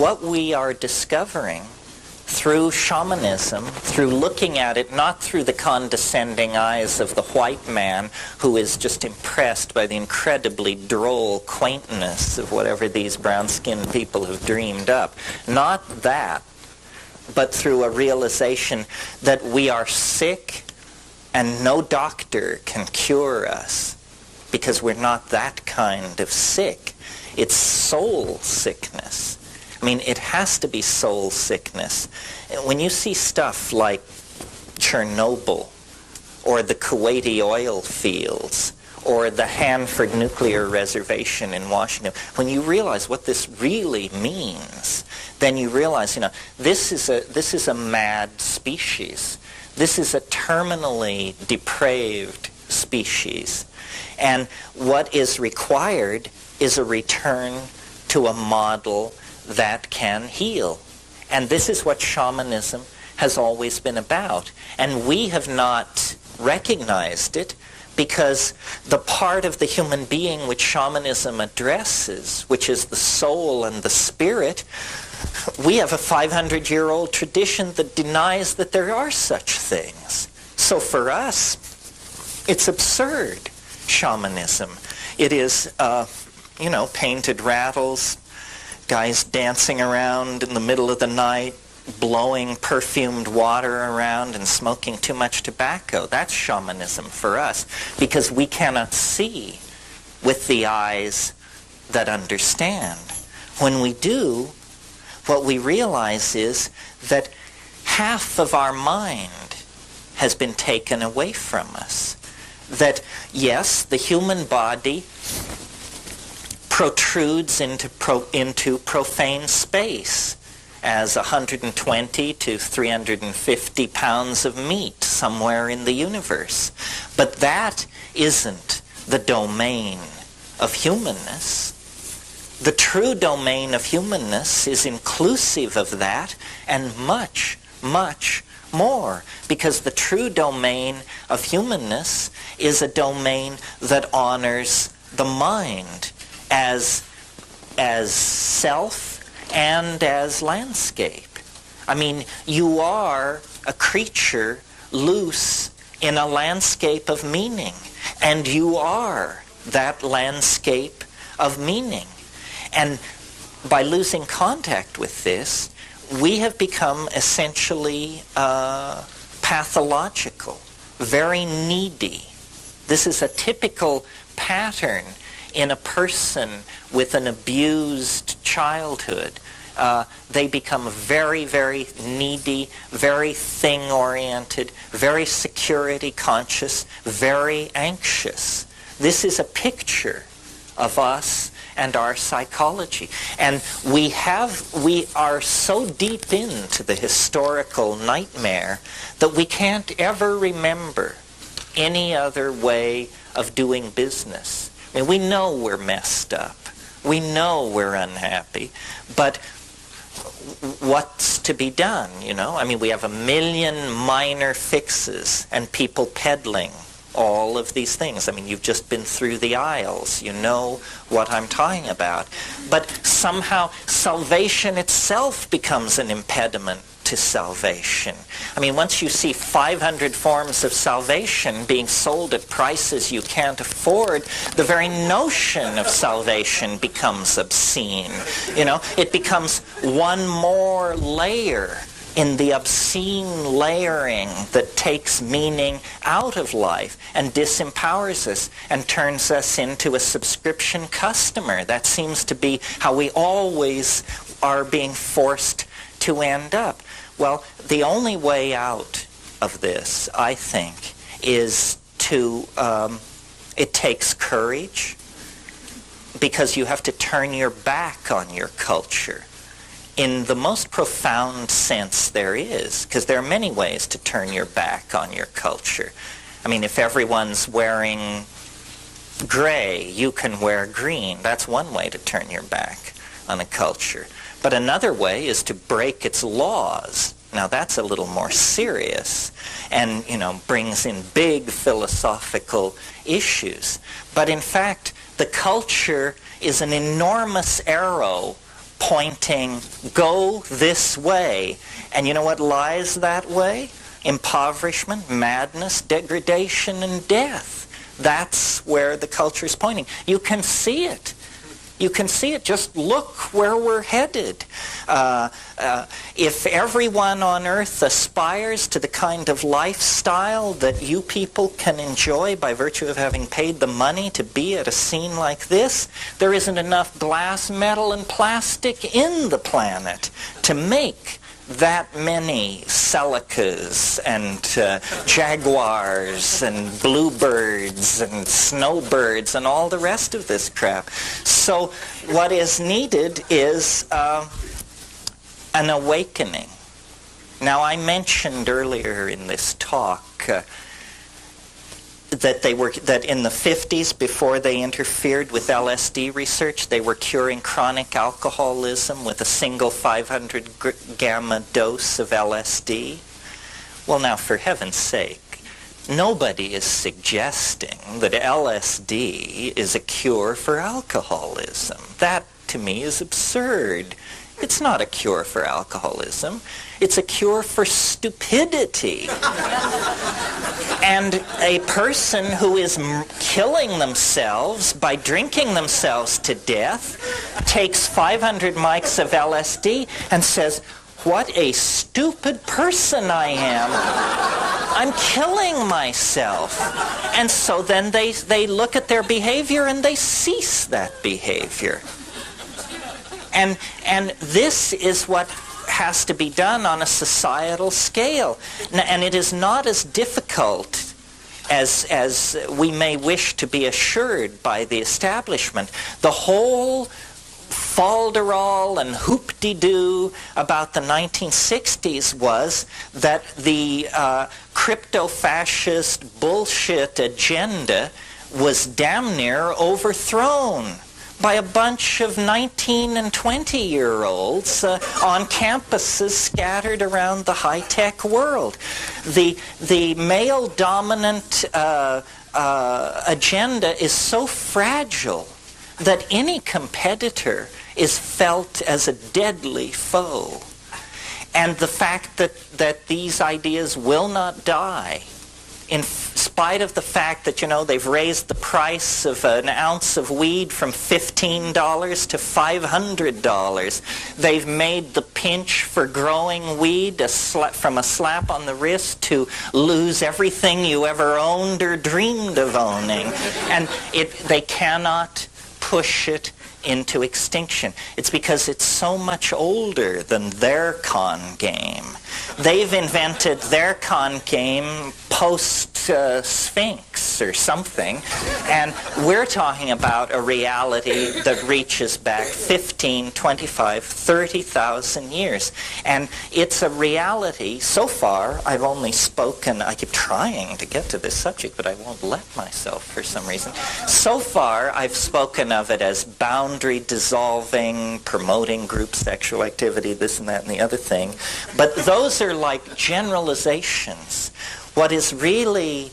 what we are discovering through shamanism, through looking at it not through the condescending eyes of the white man who is just impressed by the incredibly droll quaintness of whatever these brown-skinned people have dreamed up. Not that, but through a realization that we are sick and no doctor can cure us because we're not that kind of sick. It's soul sickness. I mean, it has to be soul sickness. When you see stuff like Chernobyl, or the Kuwaiti oil fields, or the Hanford nuclear reservation in Washington, when you realize what this really means, then you realize, this is a mad species. This is a terminally depraved species. And what is required is a return to a model that can heal. And this is what shamanism has always been about. And we have not recognized it because the part of the human being which shamanism addresses, which is the soul and the spirit, we have a 500-year-old tradition that denies that there are such things. So for us, it's absurd, shamanism. It is, painted rattles, guys dancing around in the middle of the night, blowing perfumed water around and smoking too much tobacco. That's shamanism for us, because we cannot see with the eyes that understand. When we do, what we realize is that half of our mind has been taken away from us. That, yes, the human body protrudes into profane space as 120 to 350 pounds of meat somewhere in the universe. But that isn't the domain of humanness. The true domain of humanness is inclusive of that and much, much more, because the true domain of humanness is a domain that honors the mind as self and as landscape. I mean, you are a creature loose in a landscape of meaning, and you are that landscape of meaning. And by losing contact with this, we have become essentially pathological, very needy. This is a typical pattern in a person with an abused childhood. They become very, very needy, very thing-oriented, very security-conscious, very anxious. This is a picture of us and our psychology. And we are so deep into the historical nightmare that we can't ever remember any other way of doing business. I mean, we know we're messed up. We know we're unhappy. But what's to be done, I mean, we have a million minor fixes and people peddling all of these things. I mean, you've just been through the aisles. You know what I'm talking about. But somehow salvation itself becomes an impediment to salvation. I mean, once you see 500 forms of salvation being sold at prices you can't afford, the very notion of salvation becomes obscene. It becomes one more layer in the obscene layering that takes meaning out of life and disempowers us and turns us into a subscription customer. That seems to be how we always are being forced to end up. Well, the only way out of this, I think, is it takes courage, because you have to turn your back on your culture in the most profound sense there is, because there are many ways to turn your back on your culture. I mean, if everyone's wearing gray, you can wear green. That's one way to turn your back on a culture. But another way is to break its laws. Now that's a little more serious and, brings in big philosophical issues. But in fact, the culture is an enormous arrow pointing, go this way. And you know what lies that way? Impoverishment, madness, degradation, and death. That's where the culture is pointing. You can see it. You can see it. Just look where we're headed. If everyone on earth aspires to the kind of lifestyle that you people can enjoy by virtue of having paid the money to be at a scene like this, there isn't enough glass, metal, and plastic in the planet to make that many Celicas and jaguars and bluebirds and snowbirds and all the rest of this crap. So what is needed is an awakening. Now, I mentioned earlier in this talk that in the 50s, before they interfered with LSD research, they were curing chronic alcoholism with a single 500 gamma dose of LSD. Well, now, for heaven's sake, nobody is suggesting that LSD is a cure for alcoholism. That, to me, is absurd. It's not a cure for alcoholism. It's a cure for stupidity. And a person who is killing themselves by drinking themselves to death takes 500 mics of LSD and says, "What a stupid person I am. I'm killing myself." And so then they look at their behavior and they cease that behavior. And this is what has to be done on a societal scale. And it is not as difficult as we may wish to be assured by the establishment. The whole falderall and hoop-de-doo about the 1960s was that the crypto-fascist bullshit agenda was damn near overthrown by a bunch of 19 and 20-year-olds on campuses scattered around the high-tech world. The male-dominant agenda is so fragile that any competitor is felt as a deadly foe. And the fact that these ideas will not die, in spite of the fact that, they've raised the price of an ounce of weed from $15 to $500. They've made the pinch for growing weed from a slap on the wrist to lose everything you ever owned or dreamed of owning. And they cannot push it into extinction. It's because it's so much older than their con game. They've invented their con game post-Sphinx or something, and we're talking about a reality that reaches back 15, 25, 30,000 years. And it's a reality, so far, I've only spoken, I keep trying to get to this subject, but I won't let myself for some reason. So far, I've spoken of it as boundary dissolving, promoting group sexual activity, this and that and the other thing. But those are like generalizations. What is really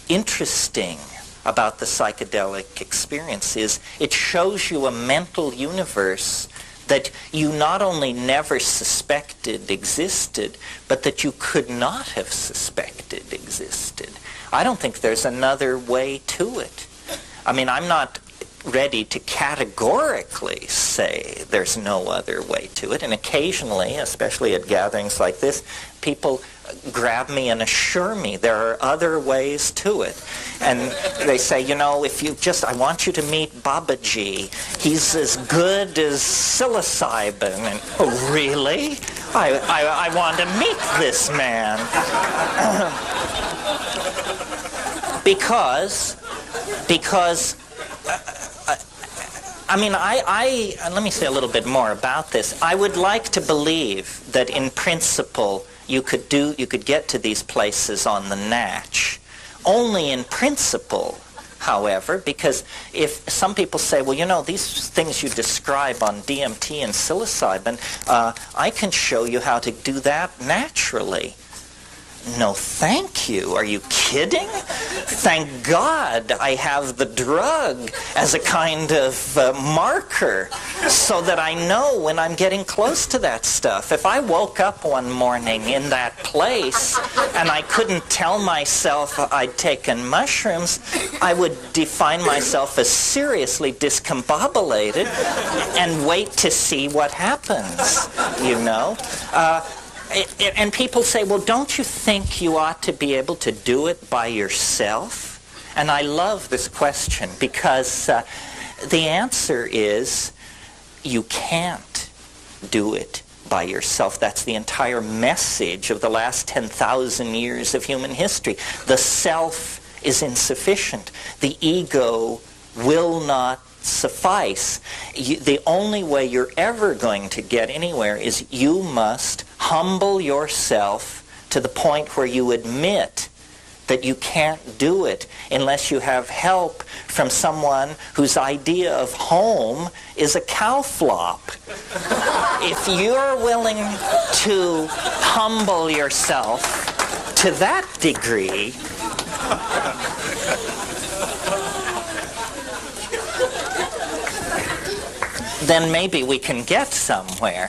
interesting about the psychedelic experience is it shows you a mental universe that you not only never suspected existed, but that you could not have suspected existed. I don't think there's another way to it. I mean, I'm not ready to categorically say there's no other way to it. And occasionally, especially at gatherings like this, people grab me and assure me there are other ways to it. And they say, if you I want you to meet Babaji. He's as good as psilocybin. And, oh, really? I want to meet this man. because let me say a little bit more about this. I would like to believe that in principle you could get to these places on the natch. Only in principle, however, because if some people say, well, these things you describe on DMT and psilocybin, I can show you how to do that naturally. No, thank you. Are you kidding? Thank God I have the drug as a kind of marker so that I know when I'm getting close to that stuff. If I woke up one morning in that place and I couldn't tell myself I'd taken mushrooms, I would define myself as seriously discombobulated and wait to see what happens, you know? And people say, well, don't you think you ought to be able to do it by yourself? And I love this question because the answer is you can't do it by yourself. That's the entire message of the last 10,000 years of human history. The self is insufficient. The ego will not suffice. The only way you're ever going to get anywhere is you must humble yourself to the point where you admit that you can't do it unless you have help from someone whose idea of home is a cow flop. If you're willing to humble yourself to that degree, then maybe we can get somewhere.